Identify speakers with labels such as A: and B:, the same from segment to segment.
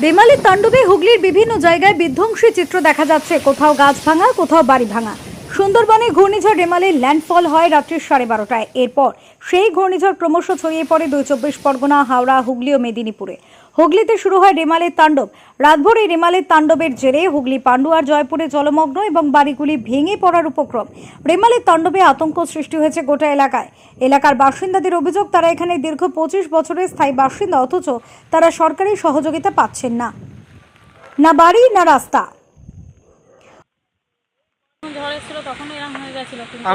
A: রেমালের তাণ্ডবে হুগলির বিভিন্ন জায়গায় বিধ্বংসী চিত্র দেখা যাচ্ছে। কোথাও গাছ ভাঙা, কোথাও বাড়ি ভাঙা। সুন্দরবনে ঘূর্ণিঝড় রেমালের ল্যান্ডফল হয় রাত্রি 12:30টায়। এরপর সেই ঘূর্ণিঝড় ক্রমশ ছড়িয়ে পড়ে 24 পরগনা, হাওড়া, হুগলি ও মেদিনীপুরে। হুগলিতে শুরু হয় রেমালের তাণ্ডব। রাতভর এই রেমালের তাণ্ডবের জেরে হুগলি, পান্ডুয়ার, জয়পুরে জলমগ্ন এবং বাড়িগুলি ভেঙে পড়ার উপক্রম। রেমালের তাণ্ডবে আতঙ্ক সৃষ্টি হয়েছে গোটা এলাকায়। এলাকার বাসিন্দাদের অভিযোগ, তারা এখানে দীর্ঘ 25 বছরের স্থায়ী বাসিন্দা, অথচ তারা সরকারি সহযোগিতা পাচ্ছেন না, না বাড়ি না রাস্তা।
B: ঝড় এসেছিল তখনও এরকম হয়ে গেছিল, কিন্তু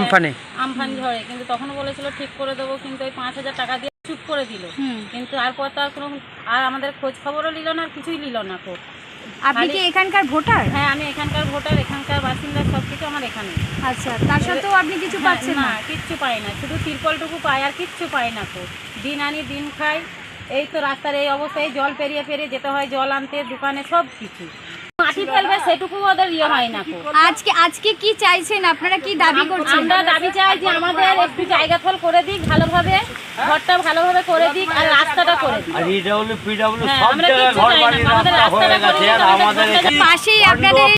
B: আমফান ঝড়ে কিন্তু তখনও বলেছিল ঠিক করে দেবো, কিন্তু ওই 5,000 টাকা দিয়ে চুপ করে দিল। কিন্তু তারপর তো আর কোনো আর আমাদের খোঁজ খবরও নিল না, আর কিছুই নিল না। তো
A: আপনি কি এখানকার ভোটার?
B: হ্যাঁ, আমি এখানকার ভোটার, এখানকার বাসিন্দা, সব কিছু আমার এখানে।
A: আচ্ছা, তার সাথেও আপনি কিছু পাচ্ছেন
B: না? কিচ্ছু পাই না, শুধু তিরপলটুকু পাই, আর কিচ্ছু পাই না। তো দিন আনি দিন খাই, এই তো রাস্তার এই অবস্থায়, জল পেরিয়ে পেরিয়ে যেতে হয়, জল আনতে, দোকানে, সব কিছু মাটি ফেলবে সেটুকু ওদের হয় না।
A: আজকে কি চাইছেন আপনারা, কি দাবি করছেন?
B: আমরা দাবি চাই যে আমাদের একটু জায়গা থল করে দিক, ভালোভাবে ঘরটা ভালোভাবে করে দিক, আর রাস্তাটা করে দিক।
C: আর ইডব্লিউ পিডব্লিউ সব জায়গায় ঘর বাড়ি রাস্তা হয়ে গেছে, আর আমাদের
A: পাশেই আপনাদের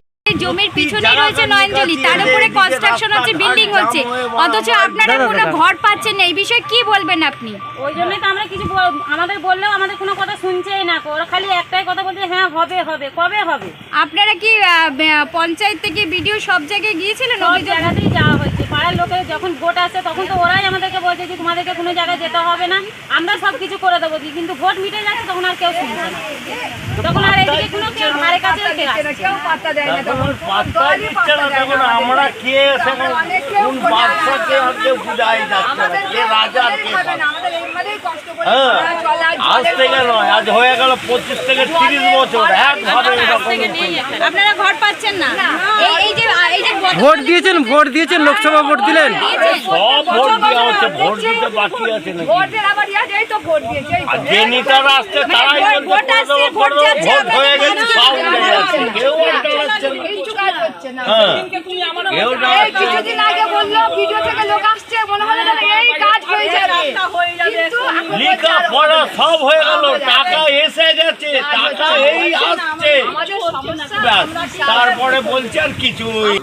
A: জমির পিছনেই রয়েছে নয়নজলি, তার উপরে কনস্ট্রাকশন হচ্ছে, বিল্ডিং হচ্ছে, অথচ আপনারা কোনো ঘর পাচ্ছেন না। এই বিষয়ে কি বলবেন আপনি?
B: ওই জন্যই তো আমরা কিছু আমাদের বললেও আমাদের কোনো কথা শুনছেই না। ওরা খালি একটাই কথা বলছে, হ্যাঁ হবে হবে, কবে হবে?
A: আপনারা কি পঞ্চায়েত থেকে বিডিও সব জায়গায় গিয়েছিলেন?
B: সব জায়গাতেই যাওয়া হয়েছে। পাড়ার লোকের যখন ভোট আসে তখন তো ওরাই আমাদেরকে বলছে যে তোমাদেরকে কোনো জায়গায় যেতে হবে না, আমরা সব কিছু করে দেবো। কিন্তু ভোট মিটে যাচ্ছে তখন আর কেউ শুনছে না, তখন আর এদিকে কোনো কেউ ধারে কাছে কেউ পাত্তা দেয় না।
C: আমরা কে কোন বাদশাকে কেউ বুঝাই যাচ্ছে না, কে রাজা কে। হ্যাঁ, আজ থেকে নয়, আজ হয়ে গেল 25 থেকে 30 বছর একভাবে
A: আপনারা ঘর পাচ্ছেন না। এই যে
D: ভোট দিয়েছেন লোকসভা ভোট দিলেন,
C: সব ভোট দেওয়া হচ্ছে, ভোট দিতে বাকি আছে নাকি? আর যে নেতারা আসছে তারাই ভোট হয়ে গেছে, সব উঠে যাচ্ছে, কেউ আর দাঁড়াচ্ছে না।
A: কিছুদিন আগে বললো ভিডিও থেকে লোক আসছে, মনে হলো এই কাজ হয়ে যাবে,
C: লেখা পড়া সব হয়ে গেল, টাকা এসে গেছে, টাকা এই আসছে, তারপরে বলছে আর কিছুই।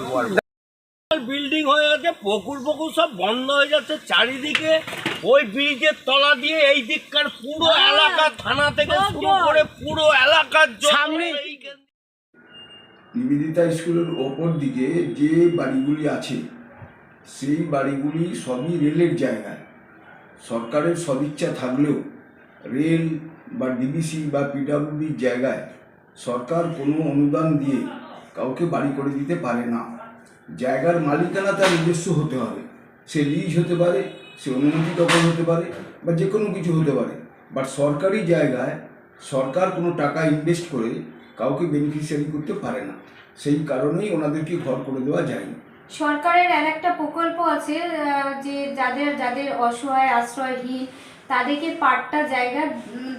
C: বিল্ডিং হয়ে গেছে, পুকুর সব বন্ধ হয়ে যাচ্ছে চারিদিকে। ওই ব্রিজের তলা দিয়ে এই দিককার পুরো এলাকা, থানা থেকে শুরু করে পুরো এলাকার সামনে
E: নিবেদিতা স্কুলের ওপর দিকে যে বাড়িগুলি আছে সেই বাড়িগুলি সবই রেলের জায়গায়। সরকারের সদিচ্ছা থাকলেও রেল বা ডিবিসি বা পিডব্লিউডির জায়গায় সরকার কোনো অনুদান দিয়ে কাউকে বাড়ি করে দিতে পারে না। জায়গার মালিকানা তার নিজস্ব হতে হবে, সে লিজ হতে পারে, সে অনুমতি দখল হতে পারে, বা যে কোনো কিছু হতে পারে। বাট সরকারি জায়গায় সরকার কোনো টাকা ইনভেস্ট করে কাউকে বেনিফিশিয়ারি করতে পারে না, সেই কারণেই ওনাদেরকে ঘর করে দেওয়া যায়নি।
F: সরকারের আর একটা প্রকল্প আছে যে যাদের অসহায় আশ্রয়হীন তাদেরকে পাট্টা জায়গা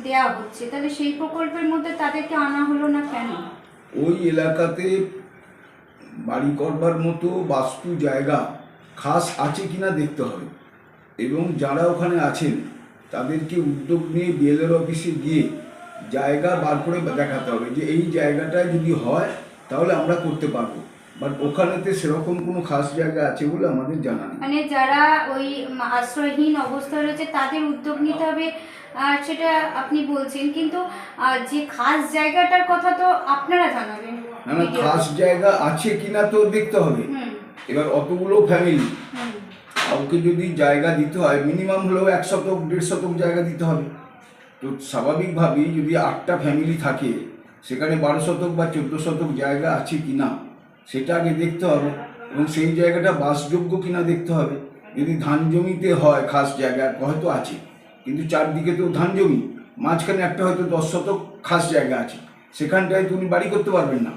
F: দেওয়া হচ্ছে, তাহলে সেই প্রকল্পের মধ্যে তাদেরকে আনা হলো না কেন?
E: ওই এলাকাতে বাড়ি করবার মতো বাস্তু জায়গা খাস আছে কিনা দেখতে হবে, এবং যারা ওখানে আছেন তাদেরকে উদ্যোগ নিয়ে বিএলআর অফিসে গিয়ে জায়গা বার করে দেখাতে হবে যে এই জায়গাটায় যদি হয় তাহলে আমরা করতে পারবো। বাট ওখানেতে সেরকম কোনো খাস জায়গা আছে বলে আমাদের জানা নেই।
F: মানে যারা ওই আশ্রয়হীন অবস্থায় রয়েছে তাদের উদ্যোগ নিতে হবে, সেটা আপনি বলছেন, কিন্তু যে খাস জায়গাটার কথা তো আপনারা জানাবেন।
E: না না, খাস জায়গা আছে কিনা তো দেখতে হবে। এবার অতগুলো ফ্যামিলি, কাউকে যদি জায়গা দিতে হয় মিনিমাম হলেও 1 শতক 1.5 শতক জায়গা দিতে হবে। তো স্বাভাবিকভাবেই যদি 8টা ফ্যামিলি থাকে সেখানে 12 শতক বা 14 শতক জায়গা আছে কিনা সেটা আগে দেখতে হবে, এবং সেই জায়গাটা বাসযোগ্য কিনা দেখতে হবে। যদি ধান জমিতে হয় খাস জায়গা হয়তো আছে, কিন্তু চারদিকে তো ধান জমি, মাঝখানে একটা হয়তো 10 শতক খাস জায়গা আছে, সেখানটায় তুমি বাড়ি করতে পারবেন না।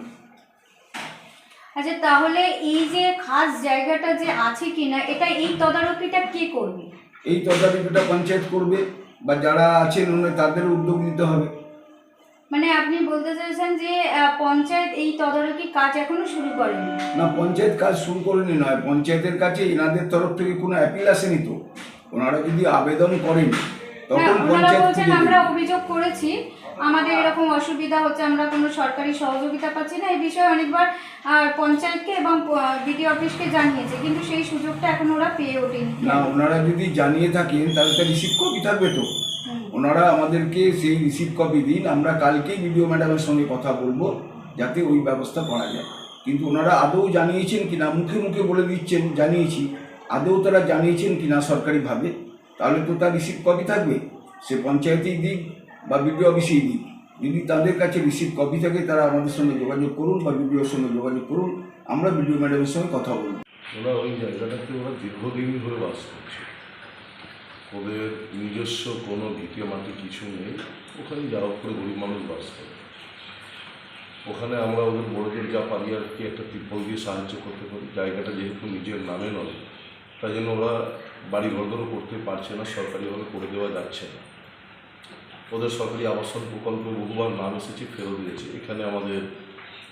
F: আচ্ছা, তাহলে এই যে খাস জায়গাটা যে আছে কিনা এটা এই তদারকিটা কে করবে?
E: এই তদারকিটা পঞ্চায়েত করবে, বা যারা আছেন তাদের উদ্যোগ নিতে হবে।
F: মানে আপনি বলতে চাইছেন যে পঞ্চায়েত এই তদারকি কাজ এখনো শুরু করেনি?
E: না, পঞ্চায়েত কাজ শুরু করেনি নয়, পঞ্চায়েতের কাছে এনাদের তরফ থেকে কোনো অ্যাপিল আসেনি। তো ওনারা যদি আবেদন করেন তখন পঞ্চায়েত
F: আমরা অভিযোগ করেছি আমাদের এরকম অসুবিধা হচ্ছে, আমরা কোনো সরকারি সহযোগিতা পাচ্ছি না। এই বিষয়ে অনেকবার পঞ্চায়েতকে এবং বিডিও অফিসকে জানিয়েছে, কিন্তু সেই সুযোগটা এখন ওরা পেয়ে ওঠেনি।
E: না, ওনারা যদি জানিয়ে থাকেন তাহলে তো রিসিভ কপি থাকবে তো, ওনারা আমাদেরকে সেই রিসিভ কপি দিন, আমরা কালকেই বিডিও ম্যাডামের সঙ্গে কথা বলবো যাতে ওই ব্যবস্থা করা যায়। কিন্তু ওনারা আদৌ জানিয়েছেন কিনা, মুখে মুখে বলে দিচ্ছেন জানিয়েছি, আদৌ তারা জানিয়েছেন কিনা সরকারিভাবে, তাহলে তো তার রিসিভ কপি থাকবে, সে পঞ্চায়েতেই দিক বা বিডিও অফিসেই দিক। যদি তাদের কাছে রিসিভ কপি থাকে তারা আমাদের সঙ্গে যোগাযোগ করুন বা বিডিওর সঙ্গে যোগাযোগ করুন, আমরা বিডিও ম্যাডামের সঙ্গে কথা বলব।
G: ওরা ওই জায়গাটাতে ওরা দীর্ঘদিন ধরে বাস করছে, ওদের নিজস্ব কোনো দ্বিতীয় মাটি কিছু নেই, ওখানে যা হোক করে গরিব মানুষ বাস করে। ওখানে আমরা ওদের বড়দের যা পারি আর কি একটা ত্রিপল দিয়ে সাহায্য করতে পারি। জায়গাটা যেহেতু নিজের নামে নয়, তাই জন্য ওরা বাড়ি ঘরদরও করতে পারছে না, সরকারিভাবে করে দেওয়া যাচ্ছে না। ওদের সরকারি আবাসন প্রকল্পে বহুবার নাম এসেছে, ফেরত দিয়েছে। এখানে আমাদের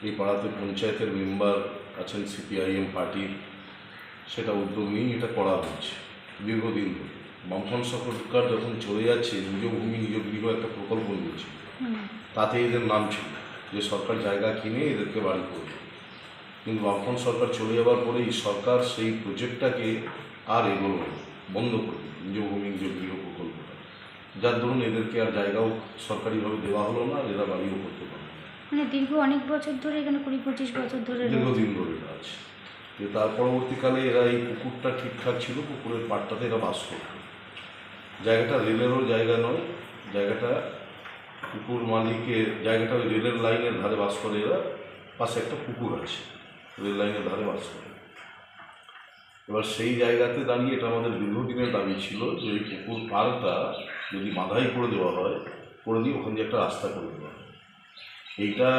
G: এই পাড়াতে পঞ্চায়েতের মেম্বার আছেন সিপিআইএম পার্টির, সেটা উদ্যোগ নিয়েই এটা করা হচ্ছে দীর্ঘদিন ধরে। বামফ্রন্ট সরকার যখন চলে যাচ্ছে, নিজ ভূমি নিজ গৃহ একটা প্রকল্প নিয়েছে, তাতে এদের নাম ছিল যে সরকার জায়গা কিনে এদেরকে বাড়ি করবে। কিন্তু বামফ্রন্ট সরকার চলে যাওয়ার পরে এই সরকার সেই প্রজেক্টটাকে আর এগোলো না, বন্ধ করে নিজ ভূমি নিজ গৃহ প্রকল্পটা, যার ধরুন এদেরকে আর জায়গাও সরকারিভাবে দেওয়া হলো না, এরা বাড়িও করতে পারে।
F: মানে দীর্ঘ অনেক বছর ধরে, এখানে 20-25 বছর ধরে
G: দীর্ঘদিন ধরে আছে। তার পরবর্তীকালে এরা এই পুকুরটা ঠিকঠাক ছিল, পুকুরের পাড়টাতে এরা বাস করত। জায়গাটা রেলেরও জায়গা নয়, জায়গাটা পুকুর মালিকের জায়গাটা, ওই রেলের লাইনের ধারে বাস করে এরা, পাশে একটা পুকুর আছে, রেল লাইনের ধারে বাস করে। এবার সেই জায়গাতে দাঁড়িয়ে এটা আমাদের দীর্ঘদিনের দাবি ছিল যে এই পুকুর পাড়টা যদি বাঁধাই করে দেওয়া হয়, করে দিয়ে ওখান দিয়ে একটা রাস্তা করে দেওয়া হয়। এটা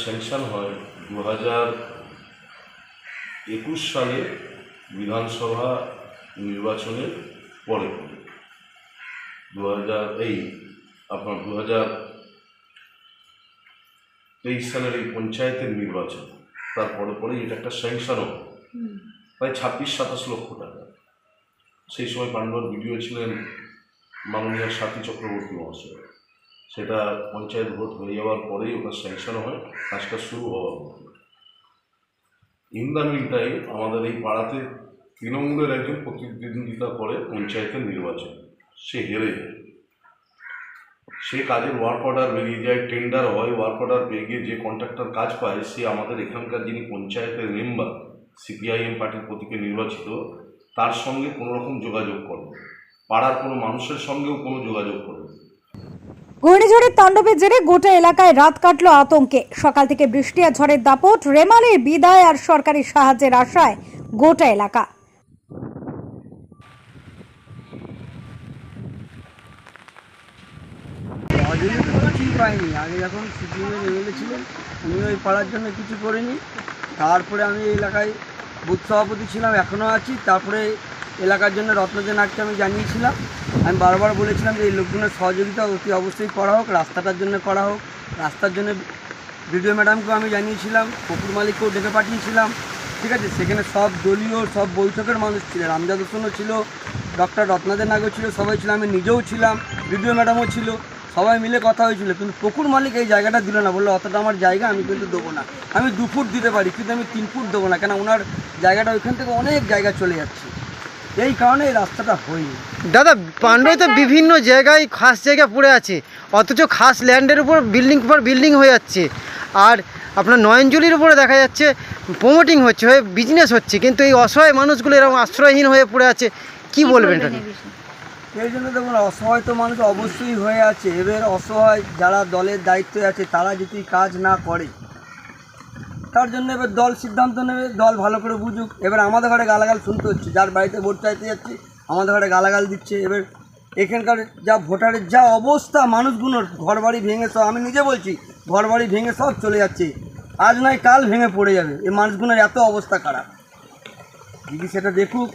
G: স্যাংশন হয় 2021 সালে বিধানসভা নির্বাচনের পরে। 2023 সালের এই পঞ্চায়েতের নির্বাচন, তারপরে পরেই এটা একটা স্যাংশনও হয়, প্রায় 26-27 লক্ষ টাকা। সেই সময় পান্ডুয়ার বিডিও ছিলেন মাননীয় সাথী চক্রবর্তী মহাশয়। সেটা পঞ্চায়েত ভোট হয়ে যাওয়ার পরেই ওটা স্যাংশন হয়, কাজটা শুরু হওয়ার মতো। ইন দ্য মিন টাইম আমাদের এই পাড়াতে তৃণমূলের একজন প্রতিদ্বন্দ্বিতা করে পঞ্চায়েতের নির্বাচন, সে হেরে যায়। সে কাজের ওয়ার্ক অর্ডার বেরিয়ে যায়, টেন্ডার হয়, ওয়ার্ক অর্ডার পেয়ে গিয়ে যে কন্ট্রাক্টর কাজ পায়, সে আমাদের এখানকার যিনি পঞ্চায়েতের মেম্বার সিপিআইএম পার্টির প্রতীকে নির্বাচিত, তার সঙ্গে কোনো রকম যোগাযোগ করে, পাড়ার কোনো মানুষের সঙ্গেও কোনো যোগাযোগ করে।
A: ঘূর্ণিঝড়ের তাণ্ডবের জেরে গোটা এলাকায় রাত কাটলো আতঙ্কে। সকাল থেকে বৃষ্টি আর ঝড়ের দাপট, রেমালের বিদায় আর সরকারি সাহায্যের আশায় গোটা এলাকা।
H: সহযোগিতা তো কিছুই পাইনি। আগে যখন সিপিএমের এমএলএ ছিলেন, উনি ওই পাড়ার জন্য কিছু করেনি। তারপরে আমি এই এলাকায় বুথ সভাপতি ছিলাম, এখনও আছি। তারপরে এলাকার জন্য রত্নজে নাককে আমি জানিয়েছিলাম, আমি বারবার বলেছিলাম যে এই লোকজনের সহযোগিতা অতি অবশ্যই করা হোক, রাস্তাটার জন্য করা হোক। রাস্তার জন্য বিডিও ম্যাডামকেও আমি জানিয়েছিলাম, পুকুর মালিককেও ডেকে পাঠিয়েছিলাম, ঠিক আছে। সেখানে সব দলীয় সব বৈঠকের মানুষ ছিলেন, আমজাদ হোসেনও ছিল, ডক্টর রত্নাদের নাগও ছিল, সবাই ছিল, আমি নিজেও ছিলাম, বিডিও ম্যাডামও ছিল, সবাই মিলে কথা হয়েছিল। কিন্তু পুকুর মালিক এই জায়গাটা দিল না, বললো অতটা আমার জায়গা, আমি কিন্তু দেবো না। আমি 2 ফুট দিতে পারি, কিন্তু আমি 3 ফুট দেবো না, কেন ওনার জায়গাটা ওইখান থেকে অনেক জায়গা চলে যাচ্ছে, এই কারণে এই রাস্তাটা হয়নি।
D: দাদা, পাণ্ডুয়ে তো বিভিন্ন জায়গায় খাস জায়গা পড়ে আছে, অথচ খাস ল্যান্ডের উপর বিল্ডিং পর বিল্ডিং হয়ে যাচ্ছে। আর আপনার নয়নজুলির উপরে দেখা যাচ্ছে প্রমোটিং হচ্ছে, হয়ে বিজনেস হচ্ছে, কিন্তু এই অসহায় মানুষগুলো এরকম আশ্রয়হীন হয়ে পড়ে আছে। কি বলবেন এটা নিয়ে?
H: এই জন্য দেখুন, অসহায় তো মানুষ অবশ্যই হয়ে আছে। এবার অসহায় যারা দলের দায়িত্বে আছে, তারা যদি কাজ না করে, তার জন্য এবার দল সিদ্ধান্ত নেবে, দল ভালো করে বুঝুক। এবার আমাদের ঘরে গালাগাল শুনতে হচ্ছে, যার বাড়িতে ভোট চাইতে যাচ্ছি আমাদের ঘরে গালাগাল দিচ্ছে। এবার এখানকার যা ভোটারের যা অবস্থা, মানুষগুলোর ঘর বাড়ি ভেঙে সব, আমি নিজে বলছি, ঘর বাড়ি ভেঙে সব চলে যাচ্ছে, আজ নয় কাল ভেঙে পড়ে যাবে। এই মানুষগুলোর এত অবস্থা খারাপ, দিদি সেটা দেখুক।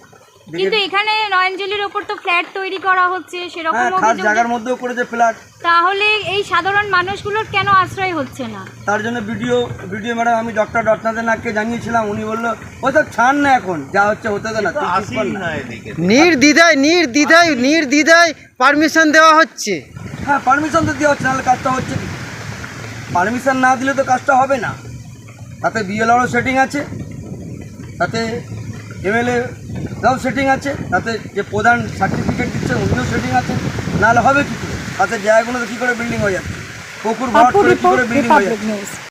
F: কিন্তু এখানে নয়নজলির ওপর তো ফ্ল্যাট তৈরি করা হচ্ছে, সেরকম
H: খাস জায়গার মধ্যেও করেছে ফ্ল্যাট,
F: তাহলে এই সাধারণ মানুষগুলোর কেন আশ্রয় হচ্ছে না?
H: তার জন্য ভিডিও ম্যাডাম আমি ডক্টর রত্নাদের নাককে জানিয়েছিলাম, উনি বললো ও তো ছাড় না, এখন যা হচ্ছে হতে দেয় না,
D: নির্দ্বিধায় পারমিশন দেওয়া হচ্ছে।
H: হ্যাঁ পারমিশন তো দেওয়া হচ্ছে, নাহলে কাজটা হচ্ছে কি? পারমিশন না দিলে তো কাজটা হবে না। তাতে বিএলআরও সেটিং আছে, তাতে এমএলএ রাও সেটিং আছে, তাতে যে প্রধান সার্টিফিকেট দিচ্ছে উনিও সেটিং আছে, নাহলে হবে কী করে? তাতে জায়গাগুলো কী করে বিল্ডিং হয়ে যাচ্ছে, পুকুর ভরাট
A: অপর
H: করে কী করে
A: রিপোর্ট
H: বিল্ডিং হয়ে
A: রিপাবলিক
H: যাচ্ছে?
A: নিউজ।